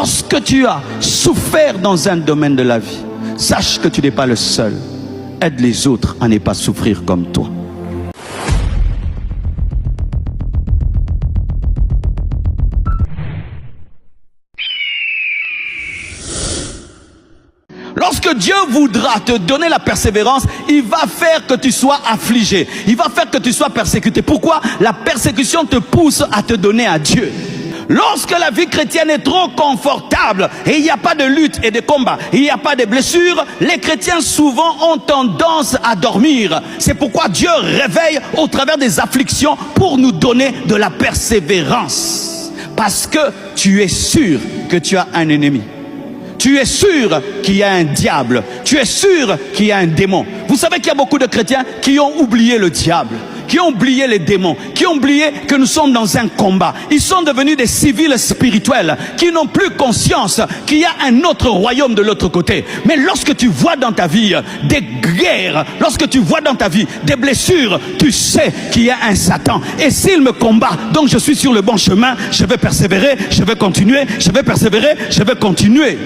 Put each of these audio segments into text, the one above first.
Lorsque tu as souffert dans un domaine de la vie, sache que tu n'es pas le seul. Aide les autres à ne pas souffrir comme toi. Lorsque Dieu voudra te donner la persévérance, il va faire que tu sois affligé. Il va faire que tu sois persécuté. Pourquoi? La persécution te pousse à te donner à Dieu. Lorsque la vie chrétienne est trop confortable et il n'y a pas de lutte et de combat, il n'y a pas de blessures, les chrétiens souvent ont tendance à dormir. C'est pourquoi Dieu réveille au travers des afflictions pour nous donner de la persévérance. Parce que tu es sûr que tu as un ennemi. Tu es sûr qu'il y a un diable. Tu es sûr qu'il y a un démon. Vous savez qu'il y a beaucoup de chrétiens qui ont oublié le diable, qui ont oublié les démons, qui ont oublié que nous sommes dans un combat. Ils sont devenus des civils spirituels qui n'ont plus conscience qu'il y a un autre royaume de l'autre côté. Mais lorsque tu vois dans ta vie des guerres, lorsque tu vois dans ta vie des blessures, tu sais qu'il y a un Satan. Et s'il me combat, donc je suis sur le bon chemin, je vais persévérer, je vais continuer, je vais persévérer, je vais continuer.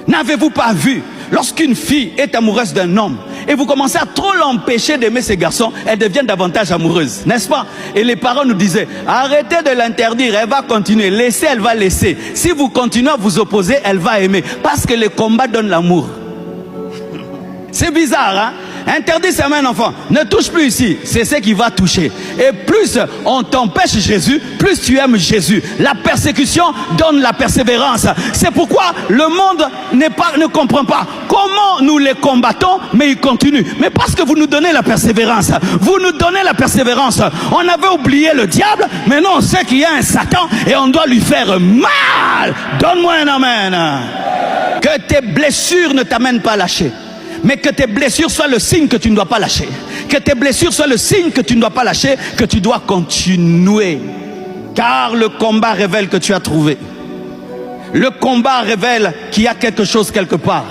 N'avez-vous pas vu, lorsqu'une fille est amoureuse d'un homme et vous commencez à trop l'empêcher d'aimer ces garçons, elle devient davantage amoureuse, n'est-ce pas? Et les parents nous disaient, arrêtez de l'interdire, elle va continuer, laissez, elle va laisser. Si vous continuez à vous opposer, elle va aimer, parce que le combat donne l'amour. C'est bizarre, hein? Interdit sa main, enfant, ne touche plus ici, c'est ce qui va toucher. Et plus on t'empêche Jésus, plus tu aimes Jésus. La persécution donne la persévérance. C'est pourquoi le monde ne comprend pas comment nous les combattons, mais ils continuent. Mais parce que vous nous donnez la persévérance. Vous nous donnez la persévérance. On avait oublié le diable, mais non, on sait qu'il y a un Satan et on doit lui faire mal. Donne-moi un amen. Que tes blessures ne t'amènent pas à lâcher. Mais que tes blessures soient le signe que tu ne dois pas lâcher. Que tes blessures soient le signe que tu ne dois pas lâcher, que tu dois continuer. Car le combat révèle que tu as trouvé. Le combat révèle qu'il y a quelque chose quelque part.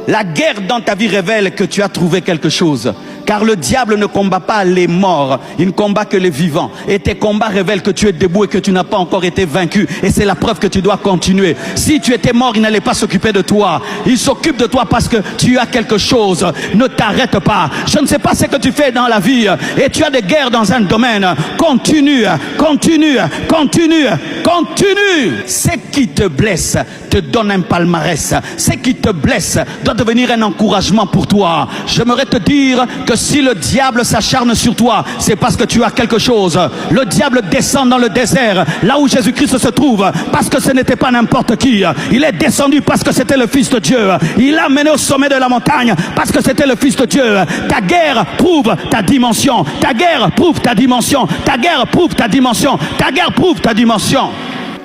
La guerre dans ta vie révèle que tu as trouvé quelque chose. Car le diable ne combat pas les morts, il ne combat que les vivants. Et tes combats révèlent que tu es debout et que tu n'as pas encore été vaincu. Et c'est la preuve que tu dois continuer. Si tu étais mort, il n'allait pas s'occuper de toi. Il s'occupe de toi parce que tu as quelque chose. Ne t'arrête pas. Je ne sais pas ce que tu fais dans la vie et tu as des guerres dans un domaine. Continue, continue, continue, continue. Ce qui te blesse te donne un palmarès. Ce qui te blesse doit devenir un encouragement pour toi. J'aimerais te dire que si le diable s'acharne sur toi, c'est parce que tu as quelque chose. Le diable descend dans le désert, là où Jésus-Christ se trouve, parce que ce n'était pas n'importe qui. Il est descendu parce que c'était le Fils de Dieu. Il l'a mené au sommet de la montagne parce que c'était le Fils de Dieu. Ta guerre prouve ta dimension. Ta guerre prouve ta dimension. Ta guerre prouve ta dimension. Ta guerre prouve ta dimension.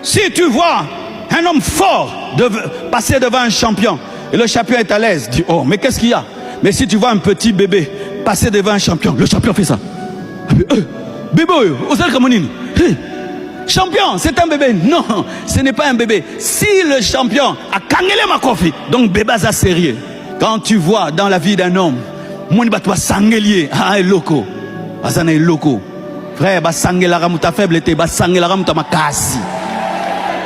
Si tu vois un homme fort passer devant un champion et le champion est à l'aise, dis oh, mais qu'est-ce qu'il y a? Mais si tu vois un petit bébé passer devant un champion, le champion fait ça. Bébé, champion, c'est un bébé. Non, ce n'est pas un bébé. Si le champion a kangele ma kofi, donc bébé ça sérieux. Quand tu vois dans la vie d'un homme, mon batwa sangelier, ah loko, azana loko. Frère, ba sangela ramuta faible te, ba sangela ramuta makasi.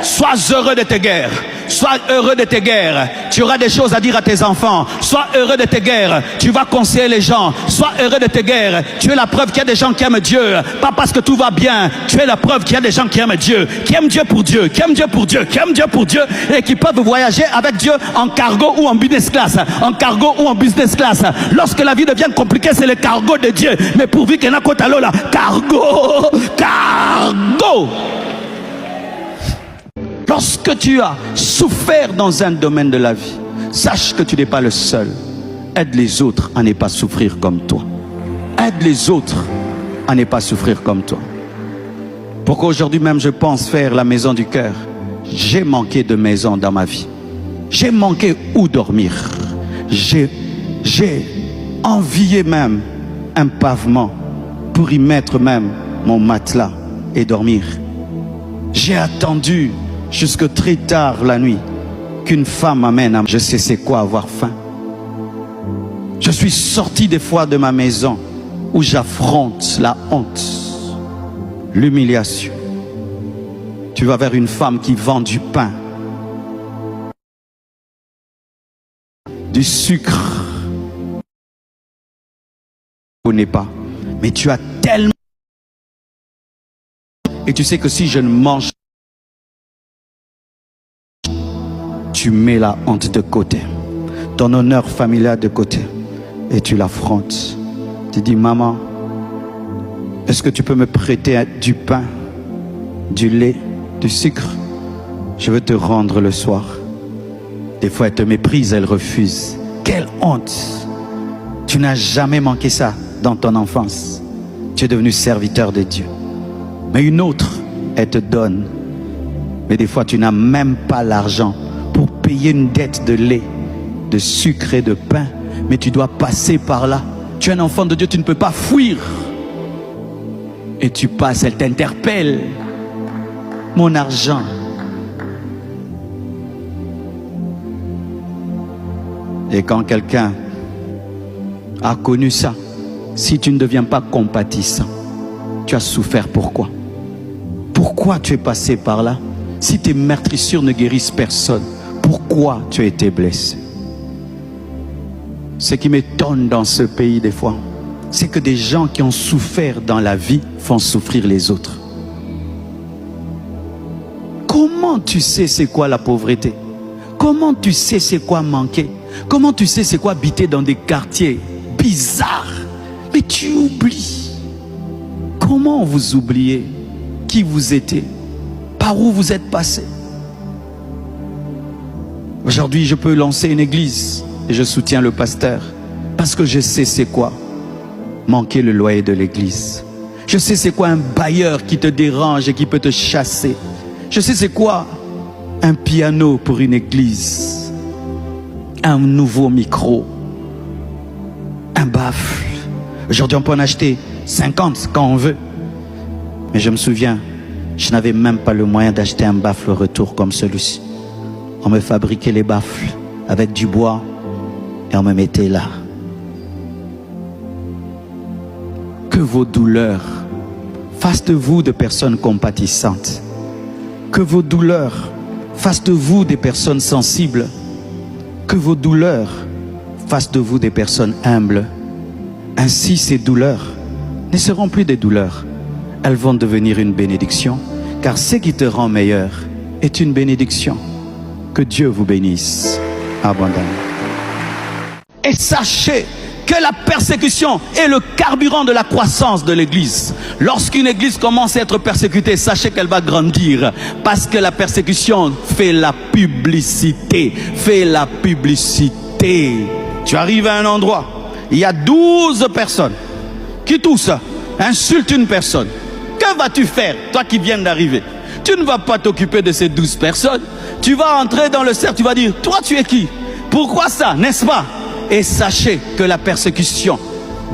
Sois heureux de tes guerres. Sois heureux de tes guerres. Tu auras des choses à dire à tes enfants. Sois heureux de tes guerres. Tu vas conseiller les gens. Sois heureux de tes guerres. Tu es la preuve qu'il y a des gens qui aiment Dieu. Pas parce que tout va bien. Tu es la preuve qu'il y a des gens qui aiment Dieu. Qui aiment Dieu pour Dieu. Qui aiment Dieu pour Dieu. Qui aiment Dieu pour Dieu. Et qui peuvent voyager avec Dieu en cargo ou en business class. En cargo ou en business class. Lorsque la vie devient compliquée, c'est le cargo de Dieu. Mais pourvu qu'il y en a côté là, cargo. Cargo. Lorsque tu as souffert dans un domaine de la vie, sache que tu n'es pas le seul. Aide les autres à ne pas souffrir comme toi. Aide les autres à ne pas souffrir comme toi. Pourquoi aujourd'hui même je pense faire la maison du cœur? J'ai manqué de maison dans ma vie. J'ai manqué où dormir. J'ai envié même un pavement pour y mettre même mon matelas et dormir. J'ai attendu jusque très tard la nuit qu'une femme m'amène à je sais c'est quoi avoir faim. Je suis sorti des fois de ma maison où j'affronte la honte, l'humiliation. Tu vas vers une femme qui vend du pain du sucre. Tu ne connais pas, mais tu as tellement. Et tu sais que si je ne mange, tu mets la honte de côté, ton honneur familial de côté, et tu l'affrontes. Tu dis, maman, est-ce que tu peux me prêter du pain, du lait, du sucre? Je veux te rendre le soir. Des fois, elle te méprise, elle refuse. Quelle honte! Tu n'as jamais manqué ça dans ton enfance. Tu es devenu serviteur de Dieu. Mais une autre, elle te donne. Mais des fois, tu n'as même pas l'argent pour payer une dette de lait, de sucre et de pain. Mais tu dois passer par là. Tu es un enfant de Dieu, tu ne peux pas fuir. Et tu passes, elle t'interpelle. Mon argent. Et quand quelqu'un a connu ça, si tu ne deviens pas compatissant, tu as souffert. Pourquoi? Pourquoi tu es passé par là? Si tes meurtrissures ne guérissent personne, pourquoi tu as été blessé? Ce qui m'étonne dans ce pays des fois, c'est que des gens qui ont souffert dans la vie font souffrir les autres. Comment tu sais c'est quoi la pauvreté? Comment tu sais c'est quoi manquer? Comment tu sais c'est quoi habiter dans des quartiers bizarres? Mais tu oublies. Comment vous oubliez qui vous étiez? Par où vous êtes passé? Aujourd'hui, je peux lancer une église et je soutiens le pasteur parce que je sais c'est quoi manquer le loyer de l'église. Je sais c'est quoi un bailleur qui te dérange et qui peut te chasser. Je sais c'est quoi un piano pour une église, un nouveau micro, un baffle. Aujourd'hui, on peut en acheter 50 quand on veut. Mais je me souviens, je n'avais même pas le moyen d'acheter un baffle au retour comme celui-ci. On me fabriquait les baffles avec du bois et on me mettait là. Que vos douleurs fassent de vous de personnes compatissantes. Que vos douleurs fassent de vous des personnes sensibles. Que vos douleurs fassent de vous des personnes humbles. Ainsi, ces douleurs ne seront plus des douleurs. Elles vont devenir une bénédiction. Car ce qui te rend meilleur est une bénédiction. Que Dieu vous bénisse abondamment. Et sachez que la persécution est le carburant de la croissance de l'église. Lorsqu'une église commence à être persécutée, sachez qu'elle va grandir. Parce que la persécution fait la publicité. Fait la publicité. Tu arrives à un endroit, il y a 12 personnes qui tous insultent une personne. Que vas-tu faire, toi qui viens d'arriver? Tu ne vas pas t'occuper de ces 12 personnes. Tu vas entrer dans le cercle, tu vas dire, toi tu es qui? Pourquoi ça, n'est-ce pas? Et sachez que la persécution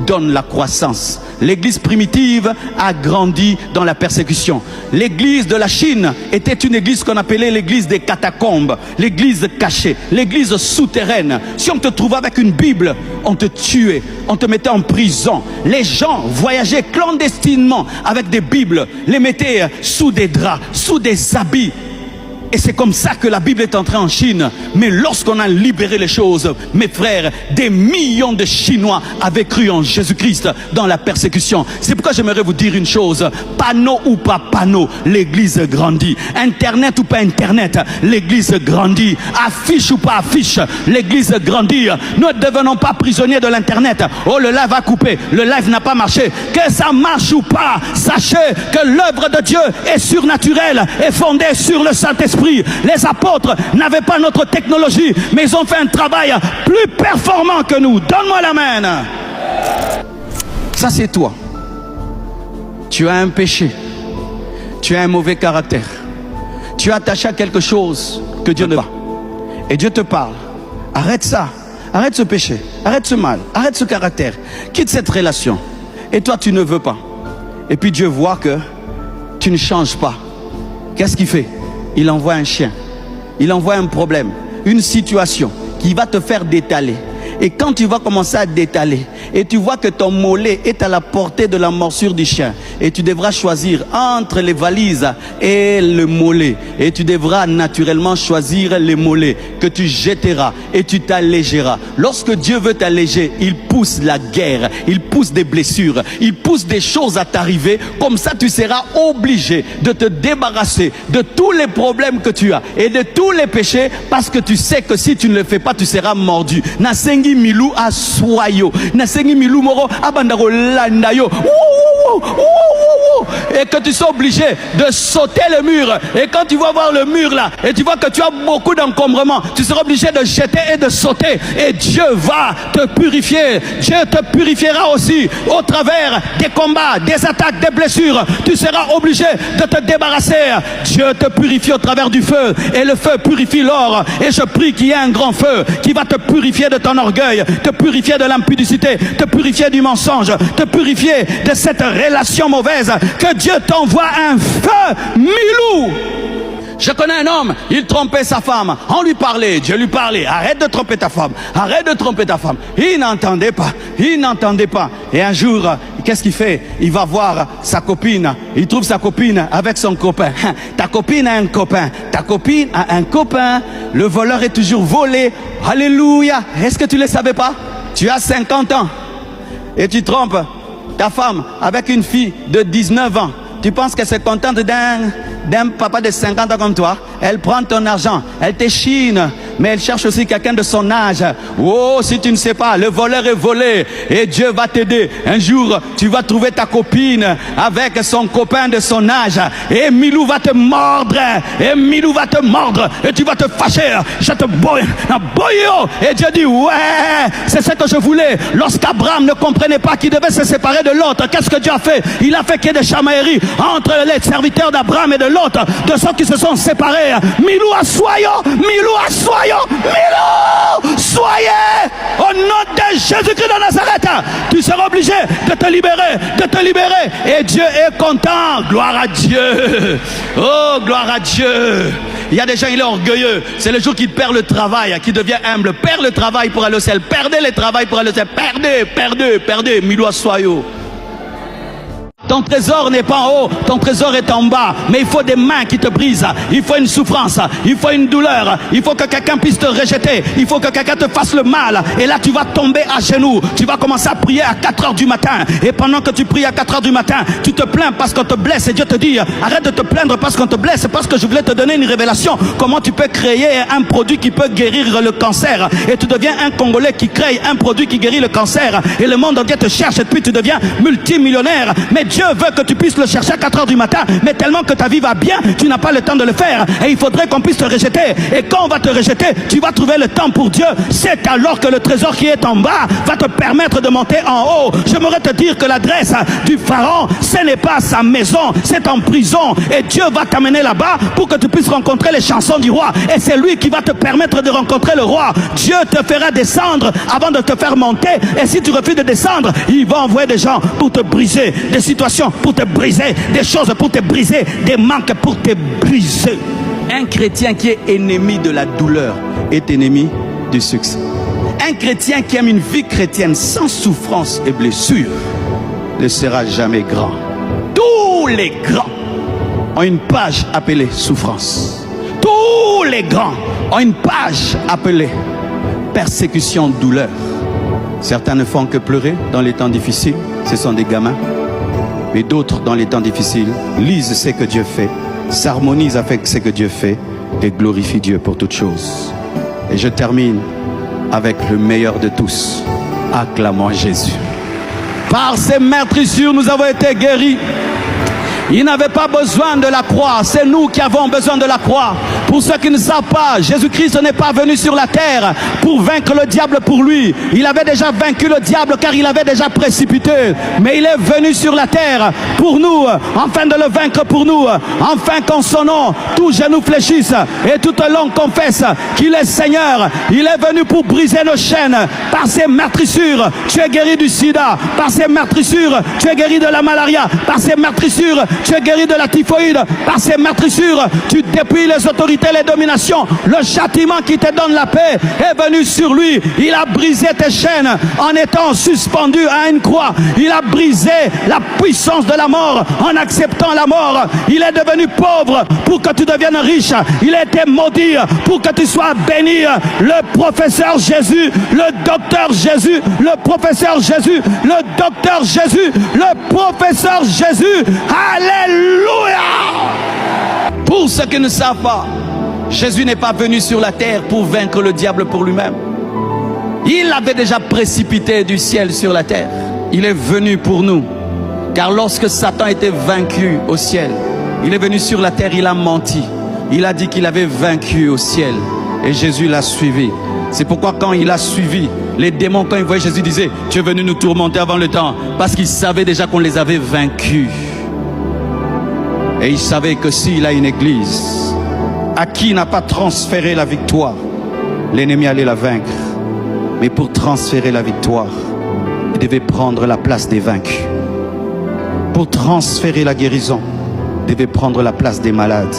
donne la croissance. L'église primitive a grandi dans la persécution. L'église de la Chine était une église qu'on appelait l'église des catacombes, l'église cachée, l'église souterraine. Si on te trouvait avec une Bible, on te tuait, on te mettait en prison. Les gens voyageaient clandestinement avec des Bibles, les mettaient sous des draps, sous des habits. Et c'est comme ça que la Bible est entrée en Chine. Mais lorsqu'on a libéré les choses, mes frères, des millions de Chinois avaient cru en Jésus-Christ dans la persécution. C'est pourquoi j'aimerais vous dire une chose. Panneau ou pas panneau, l'église grandit. Internet ou pas internet, l'église grandit. Affiche ou pas affiche, l'église grandit. Ne devenons pas prisonniers de l'internet. Oh, le live a coupé, le live n'a pas marché. Que ça marche ou pas, sachez que l'œuvre de Dieu est surnaturelle et fondée sur le Saint-Esprit. Les apôtres n'avaient pas notre technologie, mais ils ont fait un travail plus performant que nous. Donne-moi l'amen. Ça c'est toi. Tu as un péché. Tu as un mauvais caractère. Tu es attaché à quelque chose que Dieu ne veut pas. Et Dieu te parle. Arrête ça. Arrête ce péché. Arrête ce mal. Arrête ce caractère. Quitte cette relation. Et toi tu ne veux pas. Et puis Dieu voit que tu ne changes pas. Qu'est-ce qu'il fait? Il envoie un chien, il envoie un problème, une situation qui va te faire détaler. Et quand tu vas commencer à détaler, et tu vois que ton mollet est à la portée de la morsure du chien, et tu devras choisir entre les valises et le mollet, et tu devras naturellement choisir les mollets que tu jetteras et tu t'allégeras. Lorsque Dieu veut t'alléger, il pousse la guerre, il pousse des blessures, il pousse des choses à t'arriver. Comme ça, tu seras obligé de te débarrasser de tous les problèmes que tu as et de tous les péchés, parce que tu sais que si tu ne le fais pas, tu seras mordu. Nasengi milou aswayo, nasengi milou moro abandaro landayo. Et que tu sois obligé de sauter le mur. Et quand tu vas voir le mur là, et tu vois que tu as beaucoup d'encombrements, tu seras obligé de jeter et de sauter. Et Dieu va te purifier. Dieu te purifiera aussi au travers des combats, des attaques, des blessures. Tu seras obligé de te débarrasser. Dieu te purifie au travers du feu. Et le feu purifie l'or. Et je prie qu'il y ait un grand feu qui va te purifier de ton orgueil, te purifier de l'impudicité, te purifier du mensonge, te purifier de cette relation mauvaise. Que Dieu t'envoie un feu milou. Je connais un homme, il trompait sa femme. On lui parlait, Dieu lui parlait. Arrête de tromper ta femme, arrête de tromper ta femme. Il n'entendait pas, il n'entendait pas. Et un jour, qu'est-ce qu'il fait? Il va voir sa copine. Il trouve sa copine avec son copain. Ta copine a un copain. Ta copine a un copain. Le voleur est toujours volé. Alléluia. Est-ce que tu ne le savais pas? Tu as 50 ans et tu trompes ta femme avec une fille de 19 ans. Tu penses qu'elle s'est contente d'un papa de 50 ans comme toi? Elle prend ton argent, elle t'échine, mais elle cherche aussi quelqu'un de son âge. Oh, si tu ne sais pas, le voleur est volé et Dieu va t'aider. Un jour, tu vas trouver ta copine avec son copain de son âge et Milou va te mordre. Et Milou va te mordre et tu vas te fâcher. Je te boye. Et Dieu dit, ouais, c'est ce que je voulais. Lorsqu'Abraham ne comprenait pas qu'il devait se séparer de l'autre, qu'est-ce que Dieu a fait? Il a fait qu'il y ait des chamailleries entre les serviteurs d'Abraham et de l'autre, de ceux qui se sont séparés. Milou à soyons, Milou à soyons, Milou, soyez au nom de Jésus-Christ de Nazareth. Tu seras obligé de te libérer, et Dieu est content. Gloire à Dieu. Oh, gloire à Dieu. Il y a des gens, il est orgueilleux. C'est le jour qu'il perd le travail, qu'il devient humble. Perd le travail pour aller au ciel. Perdez le travail pour aller au ciel. Perdez. Milou à soyons. Ton trésor n'est pas en haut, ton trésor est en bas. Mais il faut des mains qui te brisent. Il faut une souffrance, il faut une douleur. Il faut que quelqu'un puisse te rejeter. Il faut que quelqu'un te fasse le mal. Et là tu vas tomber à genoux. Tu vas commencer à prier à 4 h du matin. Et pendant que tu pries à 4 h du matin, tu te plains parce qu'on te blesse. Et Dieu te dit, arrête de te plaindre parce qu'on te blesse. C'est parce que je voulais te donner une révélation. Comment tu peux créer un produit qui peut guérir le cancer. Et tu deviens un Congolais qui crée un produit qui guérit le cancer. Et le monde entier te cherche. Et puis tu deviens multimillionnaire. Mais Dieu veut que tu puisses le chercher à 4 h du matin, mais tellement que ta vie va bien, tu n'as pas le temps de le faire. Et il faudrait qu'on puisse te rejeter. Et quand on va te rejeter, tu vas trouver le temps pour Dieu. C'est alors que le trésor qui est en bas va te permettre de monter en haut. J'aimerais te dire que l'adresse du pharaon, ce n'est pas sa maison, c'est en prison. Et Dieu va t'amener là-bas pour que tu puisses rencontrer les chansons du roi. Et c'est lui qui va te permettre de rencontrer le roi. Dieu te fera descendre avant de te faire monter. Et si tu refuses de descendre, il va envoyer des gens pour te briser, des situations pour te briser, des choses pour te briser, des manques pour te briser. Un chrétien qui est ennemi de la douleur est ennemi du succès. Un chrétien qui aime une vie chrétienne sans souffrance et blessure ne sera jamais grand. Tous les grands ont une page appelée souffrance. Tous les grands ont une page appelée persécution, douleur. Certains ne font que pleurer dans les temps difficiles, ce sont des gamins. Et d'autres, dans les temps difficiles, lisent ce que Dieu fait, s'harmonisent avec ce que Dieu fait et glorifient Dieu pour toutes choses. Et je termine avec le meilleur de tous. Acclamons Jésus. Par ses meurtrissures, nous avons été guéris. Il n'avait pas besoin de la croix, c'est nous qui avons besoin de la croix. Pour ceux qui ne savent pas, Jésus-Christ n'est pas venu sur la terre pour vaincre le diable pour lui. Il avait déjà vaincu le diable car il avait déjà précipité. Mais il est venu sur la terre pour nous, afin de le vaincre pour nous, afin qu'en son nom, tout genou fléchisse et toute langue confesse qu'il est Seigneur. Il est venu pour briser nos chaînes. Par ces meurtrissures, tu es guéri du sida. Par ces meurtrissures, tu es guéri de la malaria. Par ces meurtrissures, tu es guéri de la typhoïde. Par ces meurtrissures, tu dépouilles les autorités, les dominations. Le châtiment qui te donne la paix est venu sur lui. Il a brisé tes chaînes en étant suspendu à une croix. Il a brisé la puissance de la mort en acceptant la mort. Il est devenu pauvre pour que tu deviennes riche. Il a été maudit pour que tu sois béni. Le professeur Jésus, le docteur Jésus, le professeur Jésus, le docteur Jésus, le professeur Jésus. Alléluia! Pour ceux qui ne savent pas, Jésus n'est pas venu sur la terre pour vaincre le diable pour lui-même. Il avait déjà précipité du ciel sur la terre. Il est venu pour nous. Car lorsque Satan était vaincu au ciel, il est venu sur la terre, il a menti. Il a dit qu'il avait vaincu au ciel. Et Jésus l'a suivi. C'est pourquoi quand il a suivi, les démons, quand ils voyaient Jésus, disaient, tu es venu nous tourmenter avant le temps. Parce qu'ils savaient déjà qu'on les avait vaincus. Et il savait que s'il a une église à qui il n'a pas transféré la victoire, l'ennemi allait la vaincre. Mais pour transférer la victoire, il devait prendre la place des vaincus. Pour transférer la guérison, il devait prendre la place des malades.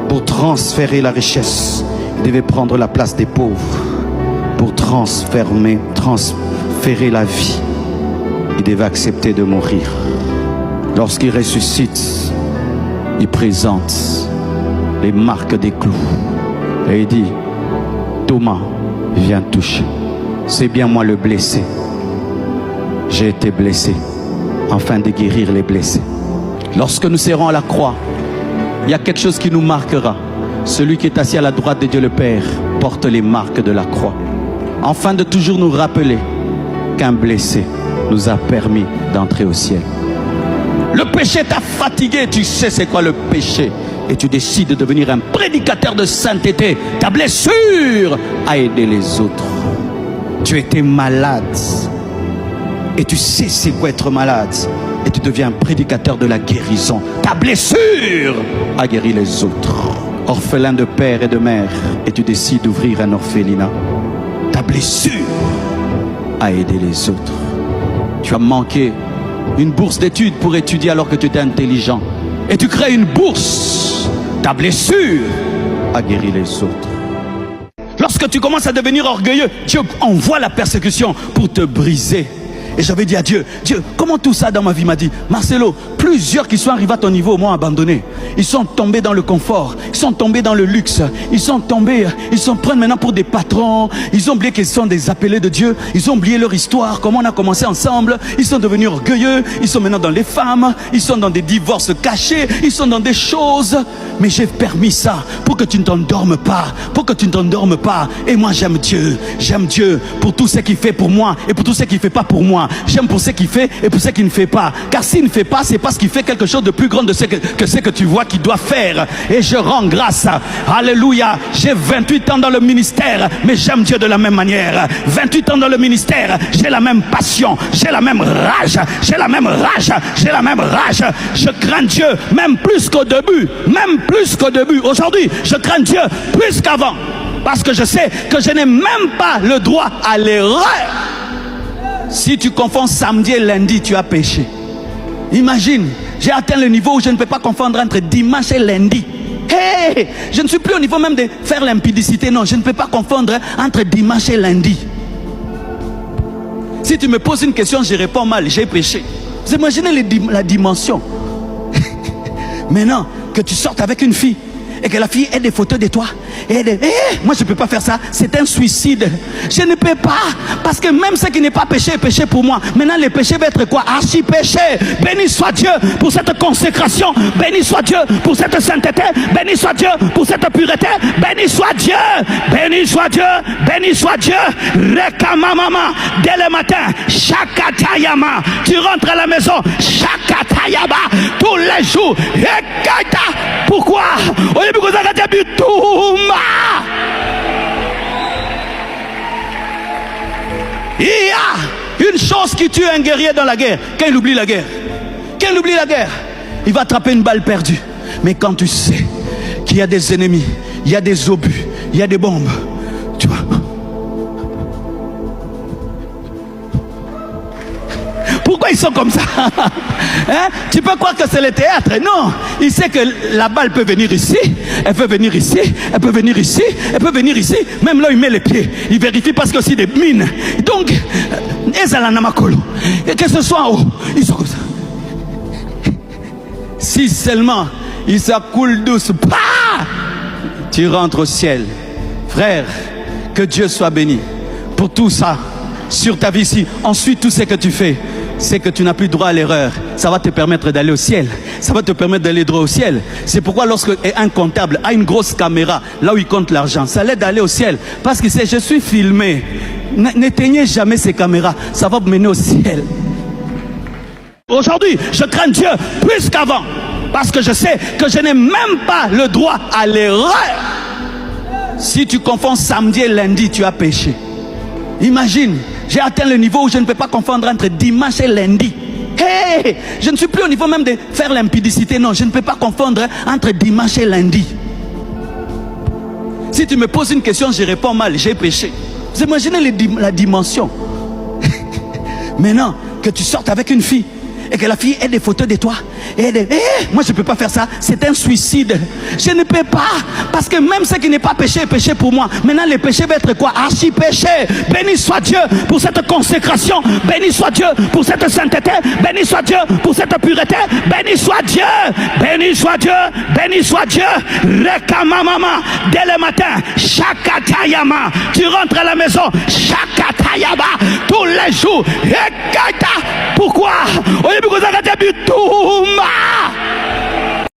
Pour transférer la richesse, il devait prendre la place des pauvres. Pour transférer la vie, il devait accepter de mourir. Lorsqu'il ressuscite, il présente les marques des clous. Et il dit, Thomas, viens toucher. C'est bien moi le blessé. J'ai été blessé, afin de guérir les blessés. Lorsque nous serons à la croix, il y a quelque chose qui nous marquera. Celui qui est assis à la droite de Dieu le Père porte les marques de la croix. Afin de toujours nous rappeler qu'un blessé nous a permis d'entrer au ciel. Le péché t'a fatigué, tu sais c'est quoi le péché. Et tu décides de devenir un prédicateur de sainteté. Ta blessure a aidé les autres. Tu étais malade. Et tu sais c'est quoi être malade. Et tu deviens un prédicateur de la guérison. Ta blessure a guéri les autres. Orphelin de père et de mère. Et tu décides d'ouvrir un orphelinat. Ta blessure a aidé les autres. Tu as manqué une bourse d'études pour étudier alors que tu étais intelligent. Et tu crées une bourse. Ta blessure a guéri les autres. Lorsque tu commences à devenir orgueilleux, Dieu envoie la persécution pour te briser. Et j'avais dit à Dieu, Dieu, comment tout ça dans ma vie? M'a dit, Marcelo, plusieurs qui sont arrivés à ton niveau m'ont abandonné. Ils sont tombés dans le confort, ils sont tombés dans le luxe, ils sont tombés, ils sont pris maintenant pour des patrons, ils ont oublié qu'ils sont des appelés de Dieu, ils ont oublié leur histoire, comment on a commencé ensemble, ils sont devenus orgueilleux, ils sont maintenant dans les femmes, ils sont dans des divorces cachés, ils sont dans des choses. Mais j'ai permis ça pour que tu ne t'endormes pas, pour que tu ne t'endormes pas. Et moi j'aime Dieu pour tout ce qu'il fait pour moi et pour tout ce qu'il ne fait pas pour moi. J'aime pour ce qu'il fait et pour ce qu'il ne fait pas. Car s'il ne fait pas, c'est parce qu'il fait quelque chose de plus grand de ce que tu vois qu'il doit faire. Et je rends grâce. Alléluia. J'ai 28 ans dans le ministère, mais j'aime Dieu de la même manière. 28 ans dans le ministère, j'ai la même passion, j'ai la même rage, j'ai la même rage, j'ai la même rage. Je crains Dieu, même plus qu'au début. Même plus qu'au début. Aujourd'hui, je crains Dieu plus qu'avant. Parce que je sais que je n'ai même pas le droit à l'erreur. Si tu confonds samedi et lundi, tu as péché. Imagine, j'ai atteint le niveau où je ne peux pas confondre entre dimanche et lundi. Hey, je ne suis plus au niveau même de faire l'impudicité. Non, je ne peux pas confondre entre dimanche et lundi. Si tu me poses une question, je réponds mal, j'ai péché. Vous imaginez la dimension. Maintenant, que tu sortes avec une fille et que la fille ait des photos de toi. Et moi je ne peux pas faire ça, c'est un suicide. Je ne peux pas, parce que même ce qui n'est pas péché est péché pour moi. Maintenant le péché va être quoi? Archi péché. Béni soit Dieu pour cette consécration. Béni soit Dieu pour cette sainteté. Béni soit Dieu pour cette pureté. Béni soit Dieu. Béni soit Dieu. Béni soit Dieu. Rekamamama. Dès le matin, Shakatayama. Tu rentres à la maison, Shakatayama. Tous les jours. Pourquoi? Il y a une chose qui tue un guerrier dans la guerre. Quand il oublie la guerre, quand il oublie la guerre, il va attraper une balle perdue. Mais quand tu sais qu'il y a des ennemis, il y a des obus, il y a des bombes, tu vois, Pourquoi ils sont comme ça? Hein? Tu peux croire que c'est le théâtre. Non, il sait que la balle peut venir ici, elle peut venir ici, elle peut venir ici, elle peut venir ici. Même là, il met les pieds. Il vérifie parce que c'est des mines. Donc, et que ce soit en haut, ils sont comme ça. Si seulement il s'accoule douce, tu rentres au ciel. Frère, que Dieu soit béni pour tout ça sur ta vie ici. Ensuite, tout ce que tu fais, c'est que tu n'as plus droit à l'erreur. Ça va te permettre d'aller au ciel. Ça va te permettre d'aller droit au ciel. C'est pourquoi lorsque un comptable a une grosse caméra, là où il compte l'argent, ça l'aide d'aller au ciel. Parce qu'il sait, je suis filmé. N'éteignez jamais ces caméras. Ça va vous mener au ciel. Aujourd'hui, je crains Dieu plus qu'avant. Parce que je sais que je n'ai même pas le droit à l'erreur. Si tu confonds samedi et lundi, tu as péché. Imagine, j'ai atteint le niveau où je ne peux pas confondre entre dimanche et lundi. Hey, je ne suis plus au niveau même de faire l'impudicité. Non, je ne peux pas confondre entre dimanche et lundi. Si tu me poses une question, je réponds mal, j'ai péché. Vous imaginez la dimension. Maintenant, que tu sortes avec une fille et que la fille ait des photos de toi et elle dit, moi je ne peux pas faire ça, c'est un suicide. Je ne peux pas, parce que même ce qui n'est pas péché est péché pour moi. Maintenant le péché va être quoi? Archi péché. Béni soit Dieu pour cette consécration, béni soit Dieu pour cette sainteté, béni soit Dieu pour cette pureté, béni soit Dieu, béni soit Dieu, béni soit Dieu. Rekamamama, dès le matin, Shakatayama, tu rentres à la maison, Shakatayama, tous les jours. Pourquoi? Au lieu de vous arrêter,